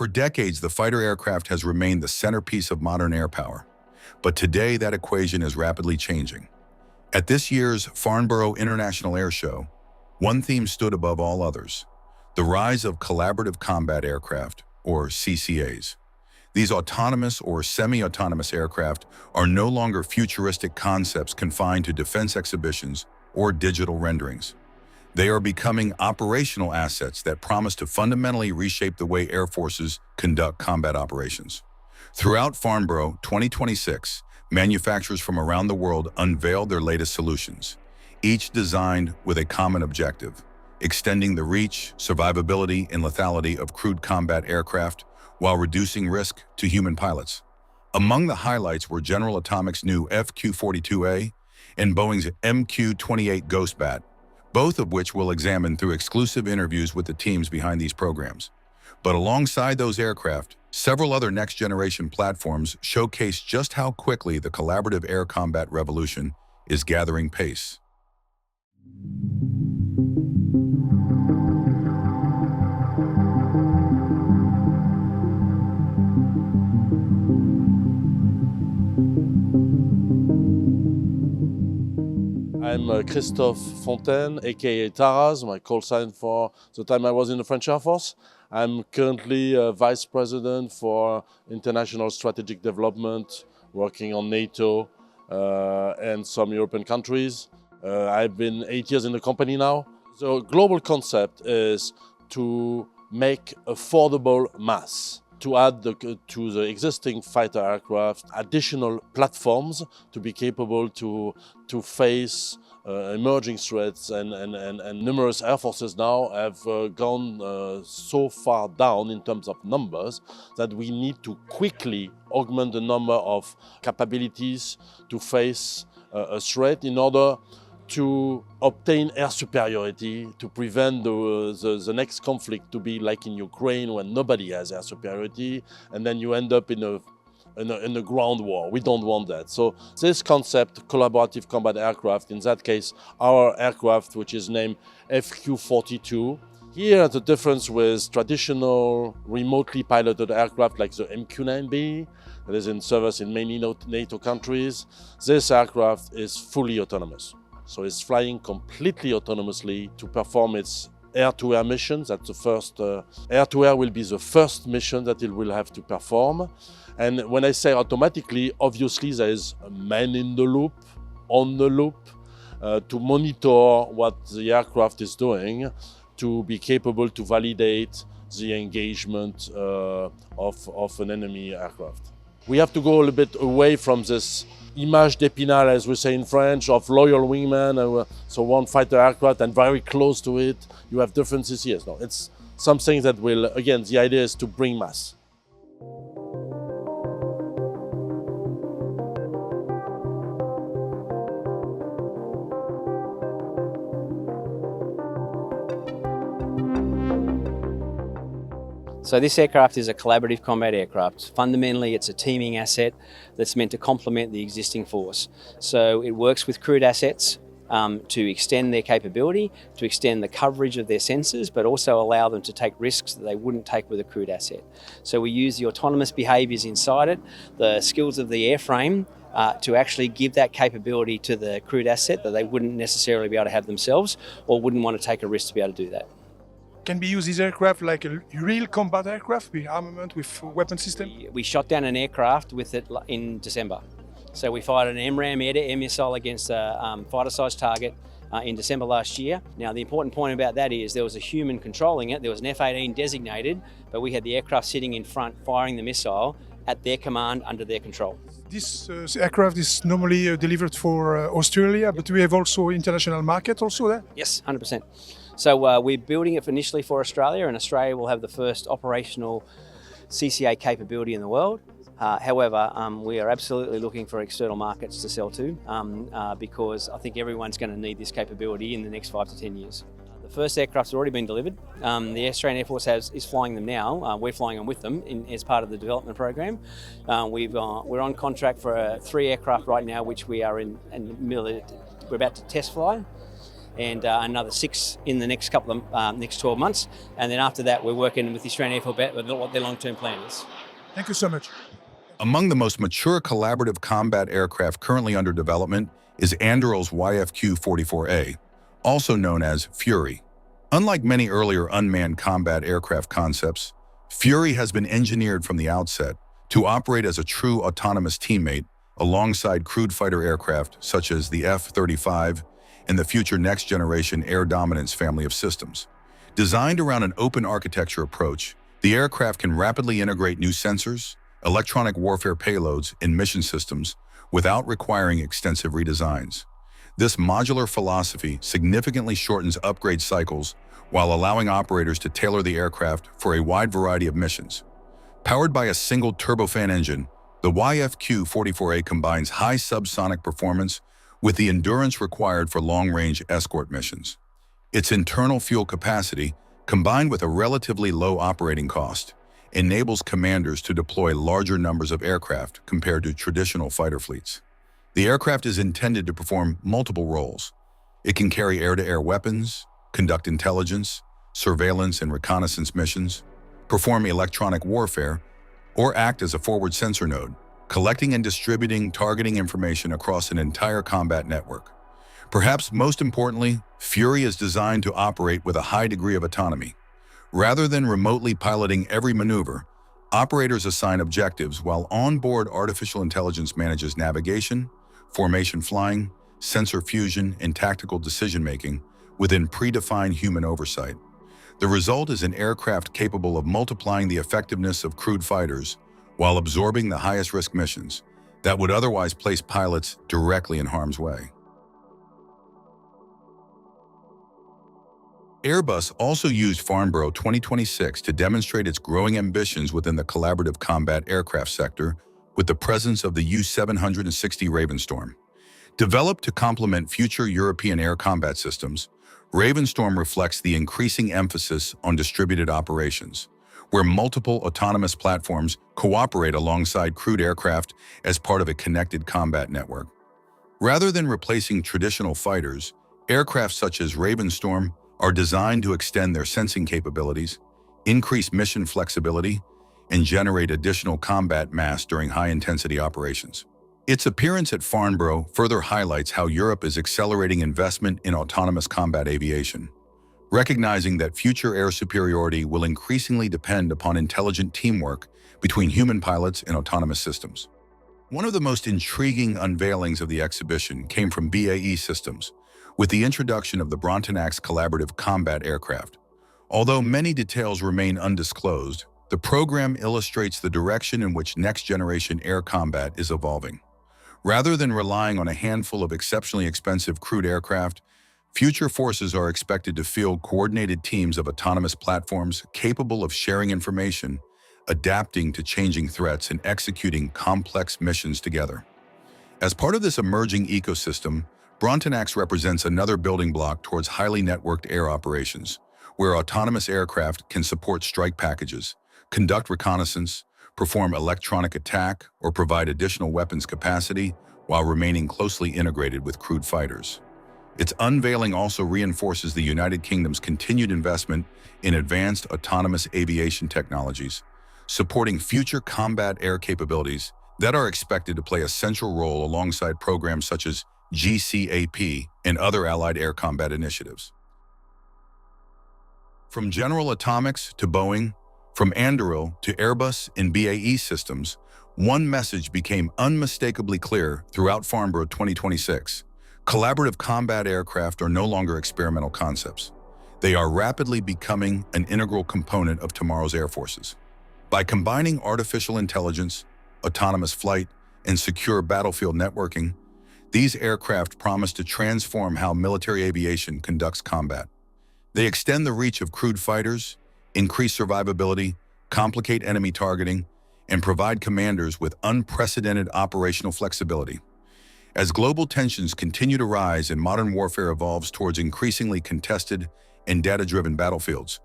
For decades, the fighter aircraft has remained the centerpiece of modern air power. But today, that equation is rapidly changing. At this year's Farnborough International Air Show, one theme stood above all others: the rise of collaborative combat aircraft, or CCAs. These autonomous or semi-autonomous aircraft are no longer futuristic concepts confined to defense exhibitions or digital renderings. They are becoming operational assets that promise to fundamentally reshape the way air forces conduct combat operations. Throughout Farnborough 2026, manufacturers from around the world unveiled their latest solutions, each designed with a common objective: extending the reach, survivability, and lethality of crewed combat aircraft while reducing risk to human pilots. Among the highlights were General Atomics' new FQ-42A and Boeing's MQ-28 Ghostbat, both of which we'll examine through exclusive interviews with the teams behind these programs. But alongside those aircraft, several other next-generation platforms showcase just how quickly the collaborative air combat revolution is gathering pace. I'm Christophe Fontaine, aka Taraz, my call sign for the time I was in the French Air Force. I'm currently Vice President for International Strategic Development, working on NATO and some European countries. I've been 8 years in the company now. The global concept is to make affordable mass, to add to the existing fighter aircraft additional platforms to be capable to face emerging threats, and numerous air forces now have gone so far down in terms of numbers that we need to quickly augment the number of capabilities to face a threat in order to obtain air superiority, to prevent the next conflict to be like in Ukraine when nobody has air superiority, and then you end up in a ground war. We don't want that. So this concept, collaborative combat aircraft, in that case, our aircraft, which is named FQ-42. Here, the difference with traditional remotely piloted aircraft like the MQ-9B, that is in service in many NATO countries, this aircraft is fully autonomous. So it's flying completely autonomously to perform its air-to-air missions. That's the first, air-to-air will be the first mission that it will have to perform. And when I say automatically, obviously there is a man in the loop, on the loop, to monitor what the aircraft is doing, to be capable to validate the engagement of an enemy aircraft. We have to go a little bit away from this image d'épinal, as we say in French, of loyal wingman, so one fighter aircraft and very close to it, you have different CCS. No, it's something that will, again, the idea is to bring mass. So this aircraft is a collaborative combat aircraft. Fundamentally, it's a teaming asset that's meant to complement the existing force. So it works with crewed assets to extend their capability, to extend the coverage of their sensors, but also allow them to take risks that they wouldn't take with a crewed asset. So we use the autonomous behaviours inside it, the skills of the airframe, to actually give that capability to the crewed asset that they wouldn't necessarily be able to have themselves or wouldn't want to take a risk to be able to do that. Can be used, this aircraft, like a real combat aircraft with armament, with weapon system? We shot down an aircraft with it in December. So we fired an MRAM air-to-air missile against a fighter-sized target in December last year. Now the important point about that is there was a human controlling it, there was an F-18 designated, but we had the aircraft sitting in front firing the missile at their command under their control. This aircraft is normally delivered for Australia, but we have also international market also there? Yes, 100%. So we're building it initially for Australia, and Australia will have the first operational CCA capability in the world. However, we are absolutely looking for external markets to sell to because I think everyone's going to need this capability in the next 5 to 10 years. The first aircraft's already been delivered. The Australian Air Force is flying them now. We're flying them with them as part of the development program. We're on contract for 3 aircraft right now, which we are we're about to test fly. and another 6 in the next next 12 months. And then after that, we're working with the Australian Air Force about what their long-term plan is. Thank you so much. Among the most mature collaborative combat aircraft currently under development is Anduril's FQ-42A, also known as Fury. Unlike many earlier unmanned combat aircraft concepts, Fury has been engineered from the outset to operate as a true autonomous teammate alongside crewed fighter aircraft such as the F-35 and the future next-generation air dominance family of systems. Designed around an open architecture approach, the aircraft can rapidly integrate new sensors, electronic warfare payloads, and mission systems without requiring extensive redesigns. This modular philosophy significantly shortens upgrade cycles while allowing operators to tailor the aircraft for a wide variety of missions. Powered by a single turbofan engine, the FQ-42A combines high subsonic performance with the endurance required for long-range escort missions. Its internal fuel capacity, combined with a relatively low operating cost, enables commanders to deploy larger numbers of aircraft compared to traditional fighter fleets. The aircraft is intended to perform multiple roles. It can carry air-to-air weapons, conduct intelligence, surveillance and reconnaissance missions, perform electronic warfare, or act as a forward sensor node, collecting and distributing targeting information across an entire combat network. Perhaps most importantly, Fury is designed to operate with a high degree of autonomy. Rather than remotely piloting every maneuver, operators assign objectives while onboard artificial intelligence manages navigation, formation flying, sensor fusion, and tactical decision-making within predefined human oversight. The result is an aircraft capable of multiplying the effectiveness of crewed fighters while absorbing the highest risk missions that would otherwise place pilots directly in harm's way. Airbus also used Farnborough 2026 to demonstrate its growing ambitions within the collaborative combat aircraft sector with the presence of the U760 Ravenstorm. Developed to complement future European air combat systems, Ravenstorm reflects the increasing emphasis on distributed operations, where multiple autonomous platforms cooperate alongside crewed aircraft as part of a connected combat network. Rather than replacing traditional fighters, aircraft such as Ravenstorm are designed to extend their sensing capabilities, increase mission flexibility, and generate additional combat mass during high-intensity operations. Its appearance at Farnborough further highlights how Europe is accelerating investment in autonomous combat aviation, recognizing that future air superiority will increasingly depend upon intelligent teamwork between human pilots and autonomous systems. One of the most intriguing unveilings of the exhibition came from BAE Systems, with the introduction of the Brontanax collaborative combat aircraft. Although many details remain undisclosed, the program illustrates the direction in which next-generation air combat is evolving. Rather than relying on a handful of exceptionally expensive crewed aircraft, future forces are expected to field coordinated teams of autonomous platforms capable of sharing information, adapting to changing threats, and executing complex missions together. As part of this emerging ecosystem, Brontanax represents another building block towards highly networked air operations, where autonomous aircraft can support strike packages, conduct reconnaissance, perform electronic attack, or provide additional weapons capacity while remaining closely integrated with crewed fighters. Its unveiling also reinforces the United Kingdom's continued investment in advanced autonomous aviation technologies, supporting future combat air capabilities that are expected to play a central role alongside programs such as GCAP and other allied air combat initiatives. From General Atomics to Boeing, from Anduril to Airbus and BAE Systems, one message became unmistakably clear throughout Farnborough 2026. Collaborative combat aircraft are no longer experimental concepts. They are rapidly becoming an integral component of tomorrow's air forces. By combining artificial intelligence, autonomous flight, and secure battlefield networking, these aircraft promise to transform how military aviation conducts combat. They extend the reach of crewed fighters, increase survivability, complicate enemy targeting, and provide commanders with unprecedented operational flexibility. As global tensions continue to rise and modern warfare evolves towards increasingly contested and data-driven battlefields,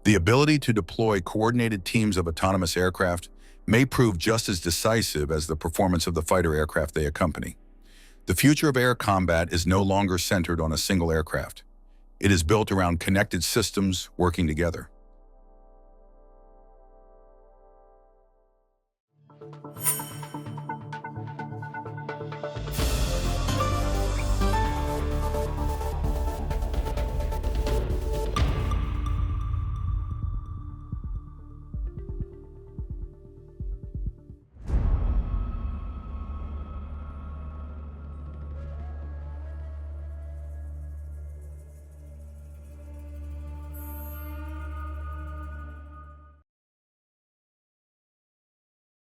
the ability to deploy coordinated teams of autonomous aircraft may prove just as decisive as the performance of the fighter aircraft they accompany. The future of air combat is no longer centered on a single aircraft. It is built around connected systems working together.